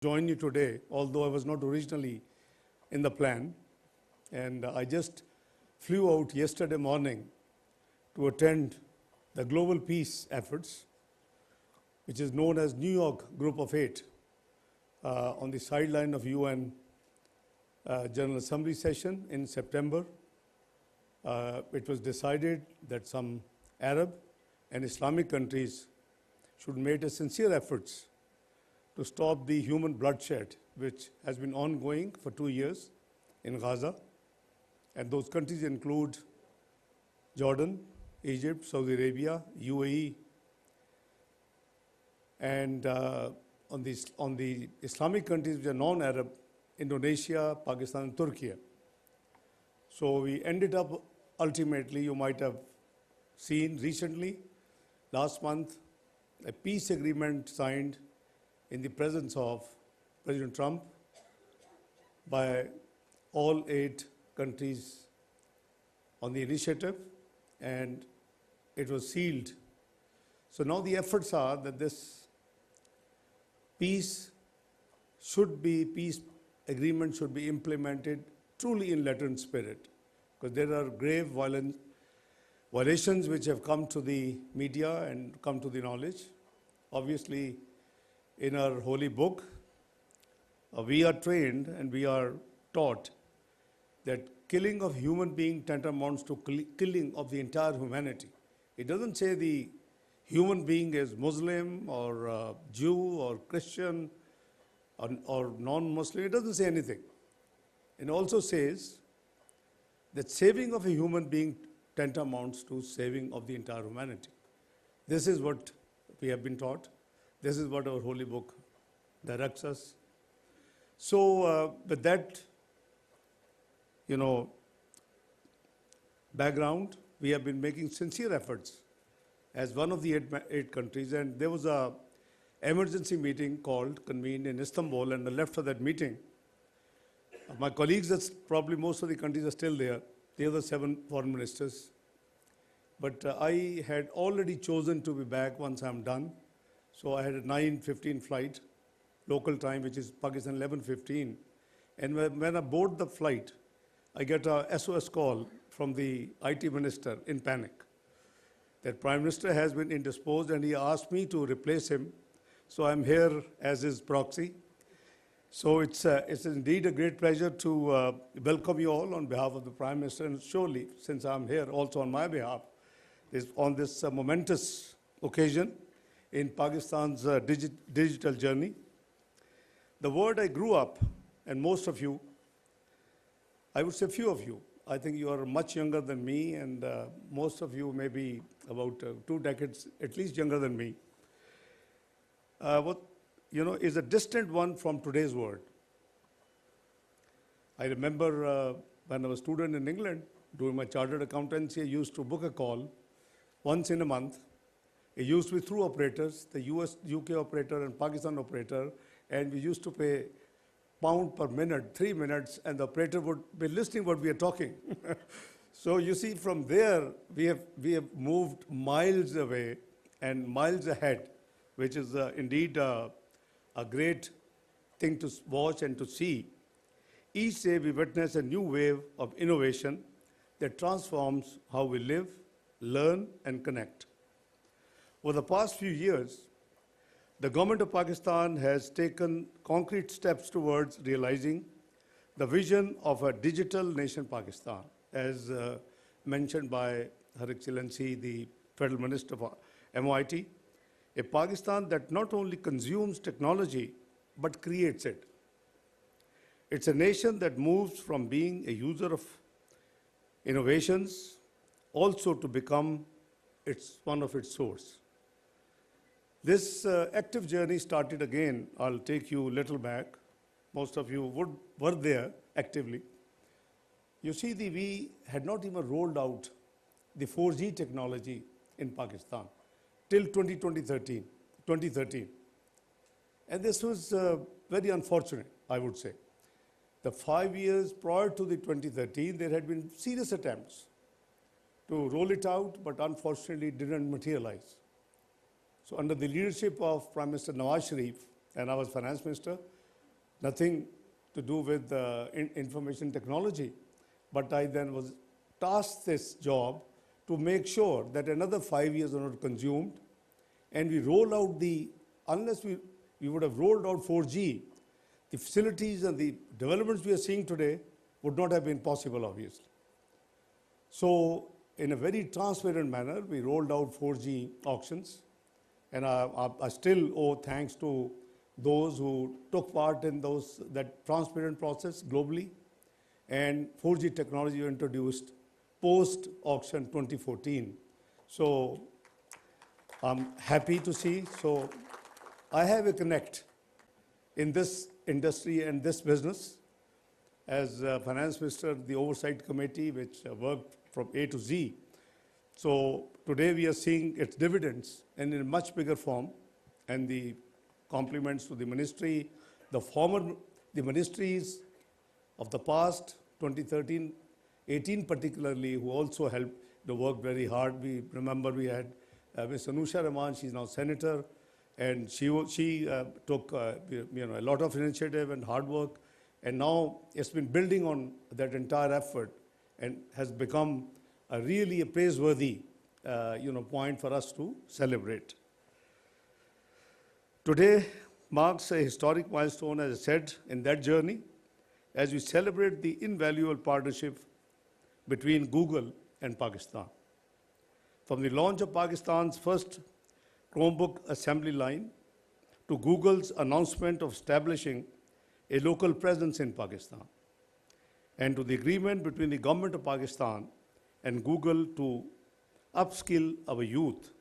join you today, although I was not originally in the plan. And I just flew out yesterday morning to attend the global peace efforts, which is known as New York Group of Eight, on the sideline of UN General Assembly session in September. It was decided that some Arab and Islamic countries should make a sincere efforts to stop the human bloodshed, which has been ongoing for 2 years in Gaza. And those countries include Jordan, Egypt, Saudi Arabia, UAE, and on the Islamic countries which are non-Arab, Indonesia, Pakistan, and Turkey. So we ended up ultimately, you might have seen recently, last month, a peace agreement signed in the presence of President Trump by all 8 countries on the initiative, and it was sealed. So now the efforts are that this peace agreement should be implemented truly in letter and spirit, because there are grave violations which have come to the media and come to the knowledge. Obviously, in our holy book, we are trained and we are taught that killing of human being tantamounts to killing of the entire humanity. It doesn't say the human being is Muslim or Jew or Christian or non-Muslim. It doesn't say anything. It also says that saving of a human being tantamounts to saving of the entire humanity. This is what we have been taught. This is what our holy book directs us. So with that, background, we have been making sincere efforts as one of the 8 countries. And there was a emergency meeting convened in Istanbul, and I left for that meeting. My colleagues, probably most of the countries are still there. The other 7 foreign ministers. But I had already chosen to be back once I'm done. So I had a 9:15 flight, local time, which is Pakistan 11:15. And when I board the flight, I get a SOS call from the IT minister in panic that Prime Minister has been indisposed and he asked me to replace him. So I'm here as his proxy. So it's indeed a great pleasure to welcome you all on behalf of the Prime Minister, and surely, since I'm here also on my behalf, on this momentous occasion in Pakistan's digital journey. The world I grew up, and most of you, I would say few of you, I think you are much younger than me, and most of you may be about 2 decades at least younger than me, is a distant one from today's world. I remember when I was a student in England, doing my chartered accountancy, I used to book a call once in a month. It used to be through operators, the US, UK operator and Pakistan operator, and we used to pay £1 per minute, 3 minutes, and the operator would be listening what we are talking. So you see, from there, we have moved miles away and miles ahead, which is indeed a great thing to watch and to see. Each day we witness a new wave of innovation that transforms how we live, learn, and connect. Over the past few years, the government of Pakistan has taken concrete steps towards realizing the vision of a digital nation Pakistan, as mentioned by Her Excellency, the Federal Minister of MOIT, a Pakistan that not only consumes technology, but creates it. It's a nation that moves from being a user of innovations also to become one of its source. This active journey started again. I'll take you a little back. Most of you were there actively. You see, we had not even rolled out the 4G technology in Pakistan till 2013. And this was very unfortunate, I would say. The 5 years prior to the 2013, there had been serious attempts to roll it out, but unfortunately didn't materialize. So under the leadership of Prime Minister Nawaz Sharif, and I was Finance Minister, nothing to do with information technology. But I then was tasked this job to make sure that another 5 years are not consumed, and we roll out unless we would have rolled out 4G, the facilities and the developments we are seeing today would not have been possible, obviously. So in a very transparent manner, we rolled out 4G auctions, and I still owe thanks to those who took part in that transparent process globally, and 4G technology was introduced post-auction 2014. So I'm happy to see. So I have a connect in this industry and this business. As Finance Minister, the Oversight Committee, which worked from A to Z. So today we are seeing its dividends and in a much bigger form, and the compliments to the ministry, the ministries of the past, 2013, 18 particularly, who also helped the work very hard. We remember we had Ms. Anusha Rahman, she's now Senator, and she took a lot of initiative and hard work, and now it's been building on that entire effort and has become really a praiseworthy point for us to celebrate. Today marks a historic milestone, as I said, in that journey, as we celebrate the invaluable partnership between Google and Pakistan. From the launch of Pakistan's first Chromebook assembly line to Google's announcement of establishing a local presence in Pakistan, and to the agreement between the government of Pakistan and Google to upskill our youth,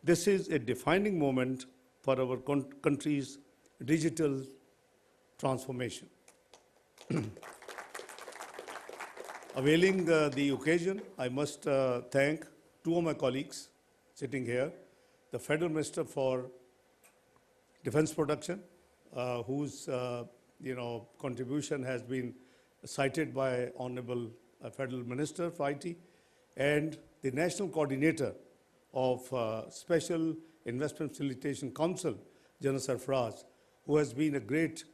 this is a defining moment for our country's digital transformation. Availing the occasion, I must thank two of my colleagues sitting here, the Federal Minister for Defense Production, whose contribution has been cited by Honorable Federal Minister for IT, and the National Coordinator of Special Investment Facilitation Council, General Sarfraz, who has been a great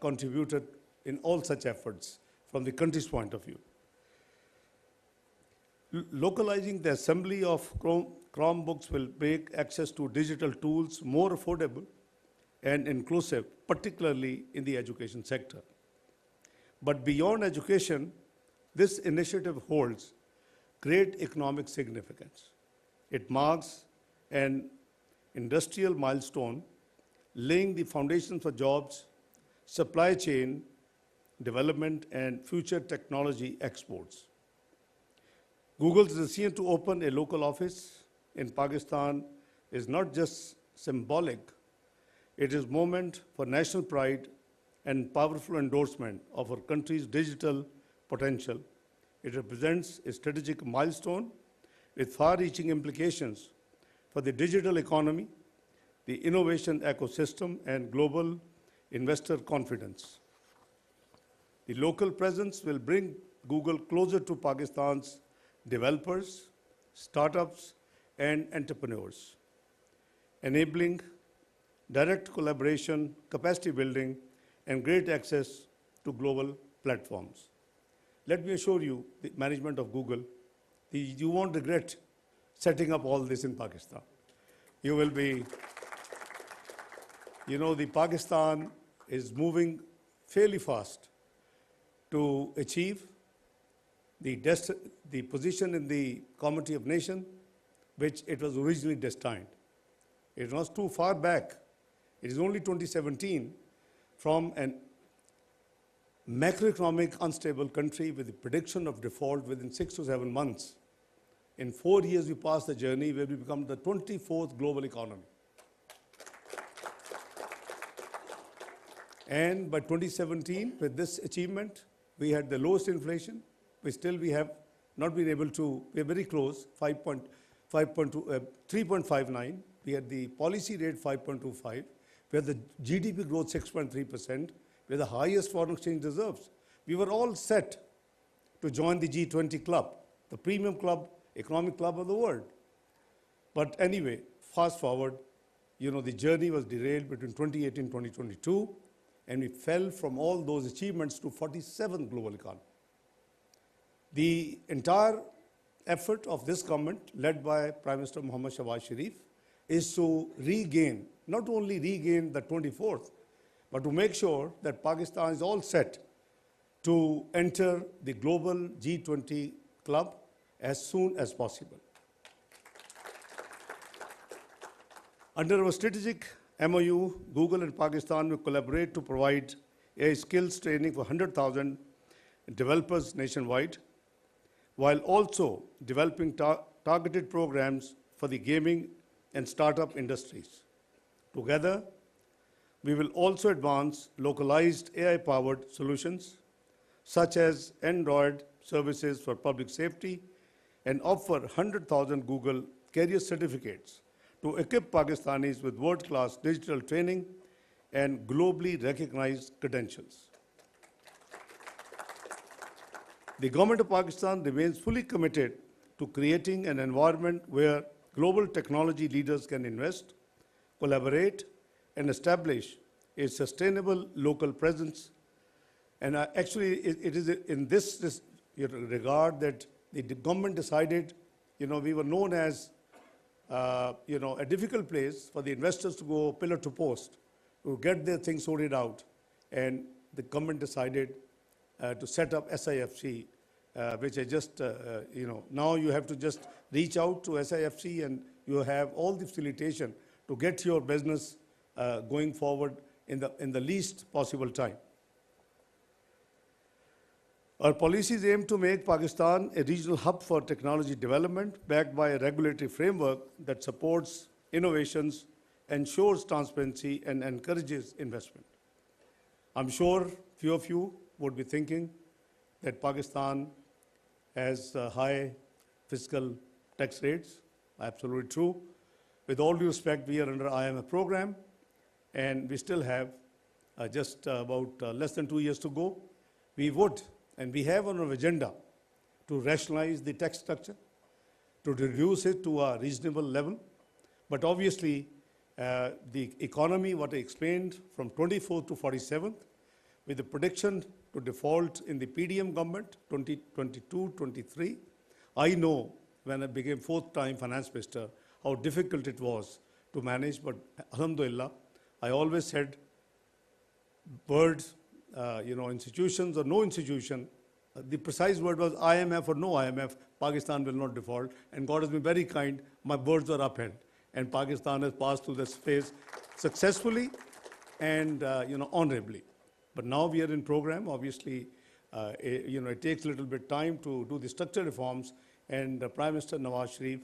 contributor in all such efforts from the country's point of view. Localizing the assembly of Chromebooks will make access to digital tools more affordable and inclusive, particularly in the education sector. But beyond education, this initiative holds great economic significance. It marks an industrial milestone, laying the foundation for jobs, supply chain development, and future technology exports. Google's decision to open a local office in Pakistan is not just symbolic, it is a moment for national pride and powerful endorsement of our country's digital potential. It represents a strategic milestone with far-reaching implications for the digital economy, the innovation ecosystem, and global investor confidence. The local presence will bring Google closer to Pakistan's developers, startups, and entrepreneurs, enabling direct collaboration, capacity building, and great access to global platforms. Let me assure you, the management of Google, you won't regret setting up all this in Pakistan. You will be, the Pakistan is moving fairly fast to achieve the position in the Community of Nations which it was originally destined. It was too far back. It is only 2017 from an macroeconomic unstable country with the prediction of default within 6 to 7 months. In 4 years, we passed the journey where we become the 24th global economy. And by 2017, with this achievement, we had the lowest inflation. We have not been able to, we are very close, 3.59. We had the policy rate 5.25. We had the GDP growth 6.3%. We had the highest foreign exchange reserves. We were all set to join the G20 club, the premium club, economic club of the world. But anyway, fast forward, the journey was derailed between 2018 and 2022. and we fell from all those achievements to 47th global economy. The entire effort of this government, led by Prime Minister Mohammad Shahbaz Sharif, is to regain, not only regain the 24th, but to make sure that Pakistan is all set to enter the global G20 club as soon as possible. Under our strategic MOU, Google and Pakistan will collaborate to provide AI skills training for 100,000 developers nationwide, while also developing targeted programs for the gaming and startup industries. Together, we will also advance localized AI-powered solutions, such as Android services for public safety, and offer 100,000 Google Career certificates to equip Pakistanis with world-class digital training and globally recognized credentials. The government of Pakistan remains fully committed to creating an environment where global technology leaders can invest, collaborate, and establish a sustainable local presence. And actually, it is in this regard that the government decided, we were known as, a difficult place for the investors to go pillar to post to get their things sorted out. And the government decided to set up SIFC, which I just, now you have to just reach out to SIFC and you have all the facilitation to get your business going forward in the least possible time. Our policies aim to make Pakistan a regional hub for technology development, backed by a regulatory framework that supports innovations, ensures transparency, and encourages investment. I'm sure few of you would be thinking that Pakistan has high fiscal tax rates. Absolutely true. With all due respect, we are under IMF program, and we still have just about less than 2 years to go. We would, and we have on our agenda, to rationalize the tax structure, to reduce it to a reasonable level. But obviously, the economy, what I explained, from 24th to 47th, with the prediction to default in the PDM government, 2022-23, I know when I became fourth-time finance minister, how difficult it was to manage, but alhamdulillah, I always said, words, institutions or no institution, the precise word was IMF or no IMF, Pakistan will not default, and God has been very kind, my words are upheld, and Pakistan has passed through this phase successfully and, honorably. But now we are in program, obviously, it takes a little bit time to do the structural reforms, and Prime Minister Shahbaz Sharif,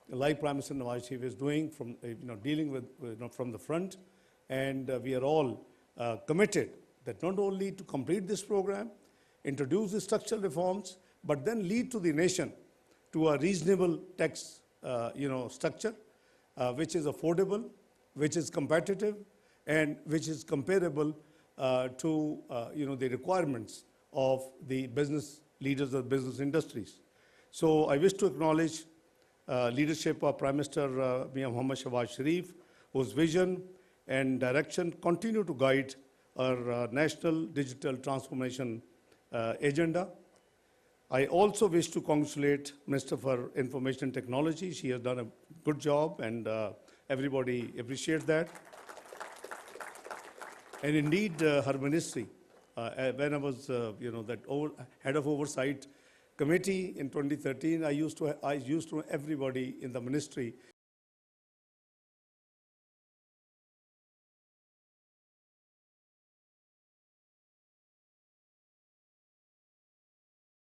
like Prime Minister Nawaz Sharif is doing from, dealing with, from the front, and we are all committed that not only to complete this program, introduce the structural reforms, but then lead to the nation to a reasonable tax, structure, which is affordable, which is competitive, and which is comparable to, the requirements of the business leaders of business industries. So I wish to acknowledge leadership of Prime Minister Mohammad Shahbaz Sharif, whose vision and direction continue to guide our national digital transformation agenda. I also wish to congratulate Minister for Information Technology. She has done a good job, and everybody appreciates that. And indeed, her ministry, when I was, head of oversight committee in 2013, I used to everybody in the ministry